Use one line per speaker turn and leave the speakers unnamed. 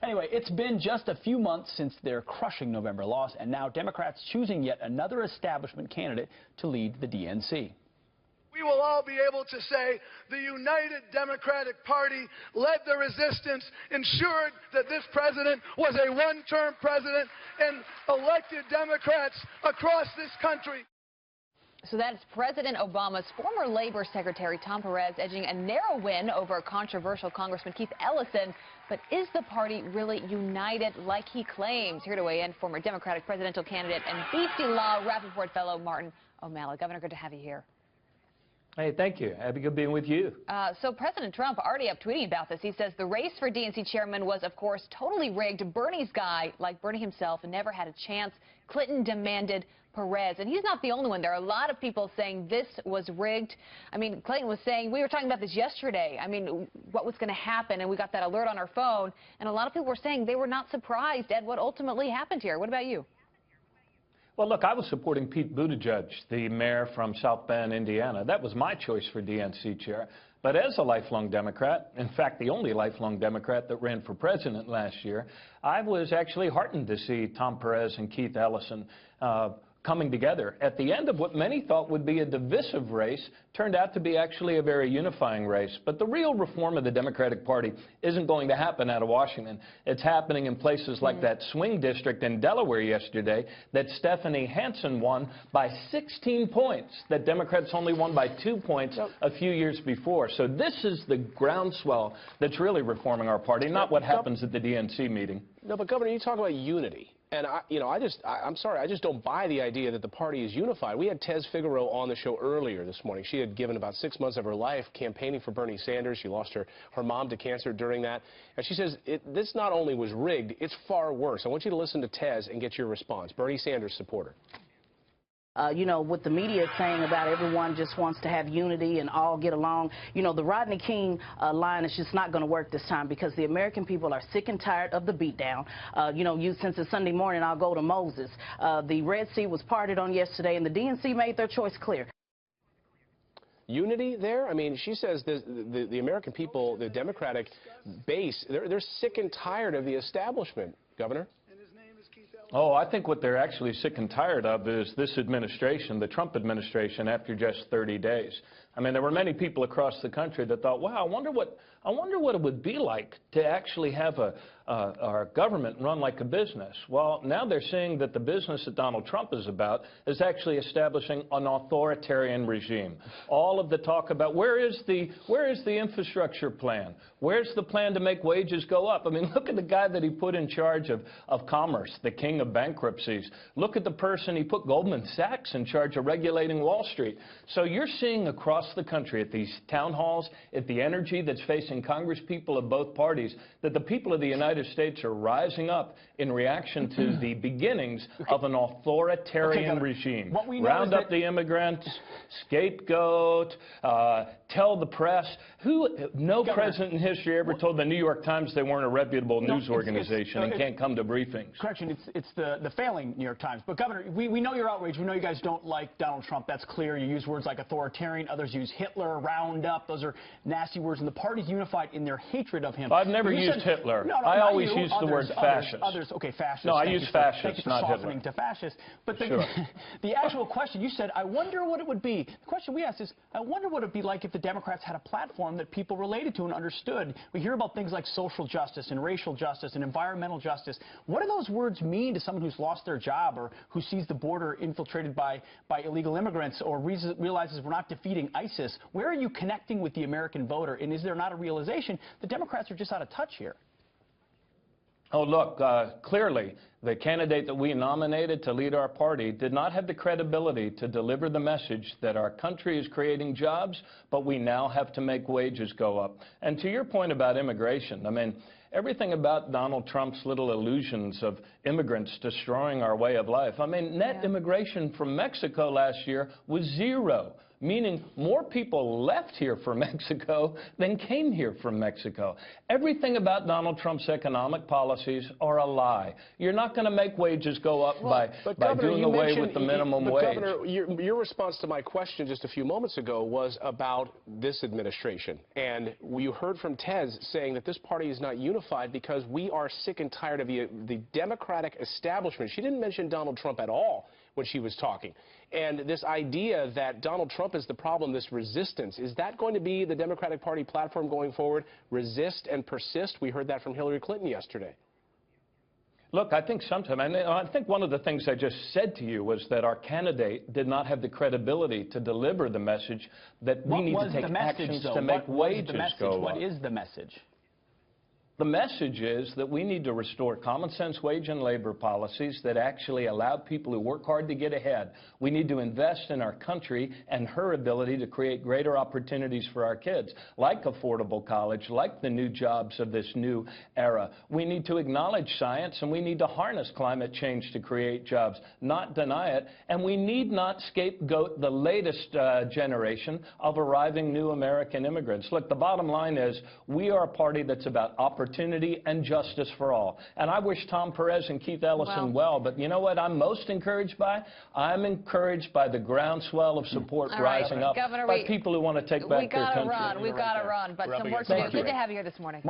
Anyway, it's been just a few months since their crushing November loss, and now Democrats choosing yet another establishment candidate to lead the DNC.
We will all be able to say the United Democratic Party led the resistance, ensured that this president was a one-term president, and elected Democrats across this country.
So that's President Obama's former Labor Secretary Tom Perez edging a narrow win over controversial Congressman Keith Ellison. But is the party really united like he claims? Here to weigh in, former Democratic presidential candidate and Beastie Law Rappaport fellow Martin O'Malley. Governor, good to have you here.
Hey, thank you. Happy good being with you.
So President Trump already up tweeting about this. He says the race for DNC chairman was, of course, totally rigged. Bernie's guy, like Bernie himself, never had a chance. Clinton demanded Perez. And he's not the only one. There are a lot of people saying this was rigged. I mean, Clinton was saying, we were talking about this yesterday. I mean, what was going to happen? And we got that alert on our phone. And a lot of people were saying they were not surprised at what ultimately happened here. What about you?
Well, look, I was supporting Pete Buttigieg, the mayor from South Bend, Indiana. That was my choice for DNC chair. But as a lifelong Democrat, in fact, the only lifelong Democrat that ran for president last year, I was actually heartened to see Tom Perez and Keith Ellison coming together at the end of what many thought would be a divisive race. Turned out to be actually a very unifying race. But the real reform of the Democratic Party isn't going to happen out of Washington. It's happening in places like that swing district in Delaware yesterday that Stephanie Hansen won by 16 points, that Democrats only won by 2 points a few years before. So this is the groundswell that's really reforming our party, not what happens at the DNC meeting.
No, but Governor, you talk about unity. And, I'm sorry, I just don't buy the idea that the party is unified. We had Tez Figaro on the show earlier this morning. She had given about 6 months of her life campaigning for Bernie Sanders. She lost her mom to cancer during that. And she says this not only was rigged, it's far worse. I want you to listen to Tez and get your response. Bernie Sanders supporter.
What the media is saying about everyone just wants to have unity and all get along. The Rodney King line is just not going to work this time because the American people are sick and tired of the beatdown. Since it's Sunday morning, I'll go to Moses. The Red Sea was parted on yesterday, and the DNC made their choice clear.
Unity there? I mean, she says the American people, the Democratic base, they're sick and tired of the establishment, Governor.
Oh, I think what they're actually sick and tired of is this administration, the Trump administration, after just 30 days. I mean, there were many people across the country that thought, wow, I wonder what it would be like to actually have our government run like a business. Well, now they're seeing that the business that Donald Trump is about is actually establishing an authoritarian regime. All of the talk about where is the infrastructure plan? Where's the plan to make wages go up? I mean, look at the guy that he put in charge of commerce, the king of bankruptcies. Look at the person he put, Goldman Sachs, in charge of regulating Wall Street. So you're seeing across the country at these town halls, at the energy that's facing Congress people of both parties, that the people of the United States are rising up in reaction to the beginnings of an authoritarian regime. Round up the immigrants, scapegoat, tell the press. No president in history ever told the New York Times they weren't a reputable news organization and can't come to briefings.
Correction, it's the failing New York Times. But, Governor, we know you're outraged. We know you guys don't like Donald Trump. That's clear. You use words like authoritarian. Others use Hitler, round up. Those are nasty words. And the party's unified in their hatred of him.
I've never used Hitler.
No,
I always use the word fascist.
Okay, fascist.
No, I use fascist,
thank you for
not
softening
Hitler.
to fascist. But
Sure.
the actual question, you said, I wonder what it would be. The question we asked is, I wonder what it would be like if the Democrats had a platform that people related to and understood. We hear about things like social justice and racial justice and environmental justice. What do those words mean to someone who's lost their job or who sees the border infiltrated by illegal immigrants or realizes we're not defeating ISIS? Where are you connecting with the American voter? And is there not a realization the Democrats are just out of touch here?
Oh, look, clearly, the candidate that we nominated to lead our party did not have the credibility to deliver the message that our country is creating jobs, but we now have to make wages go up. And to your point about immigration, I mean, everything about Donald Trump's little illusions of immigrants destroying our way of life. I mean, net immigration from Mexico last year was 0. meaning more people left here from Mexico than came here from Mexico. Everything about Donald Trump's economic policies are a lie. You're not going to make wages go up by doing away with the minimum wage.
Governor, your response to my question just a few moments ago was about this administration. And you heard from Tez saying that this party is not unified because we are sick and tired of the Democratic establishment. She didn't mention Donald Trump at all when she was talking. And this idea that Donald Trump is the problem, this resistance, is that going to be the Democratic Party platform going forward? Resist and persist? We heard that from Hillary Clinton yesterday.
Look, I think I think one of the things I just said to you was that our candidate did not have the credibility to deliver the message that we need to take actions to make wages go up.
What is the message?
The message is that we need to restore common sense wage and labor policies that actually allow people who work hard to get ahead. We need to invest in our country and her ability to create greater opportunities for our kids, like affordable college, like the new jobs of this new era. We need to acknowledge science, and we need to harness climate change to create jobs, not deny it. And we need not scapegoat the latest generation of arriving new American immigrants. Look, the bottom line is we are a party that's about opportunity and justice for all. And I wish Tom Perez and Keith Ellison well, but you know what I'm most encouraged by? I'm encouraged by the groundswell of support rising up by people who want to take back their country.
We've got to run, but some work to do. Good to have you here this morning.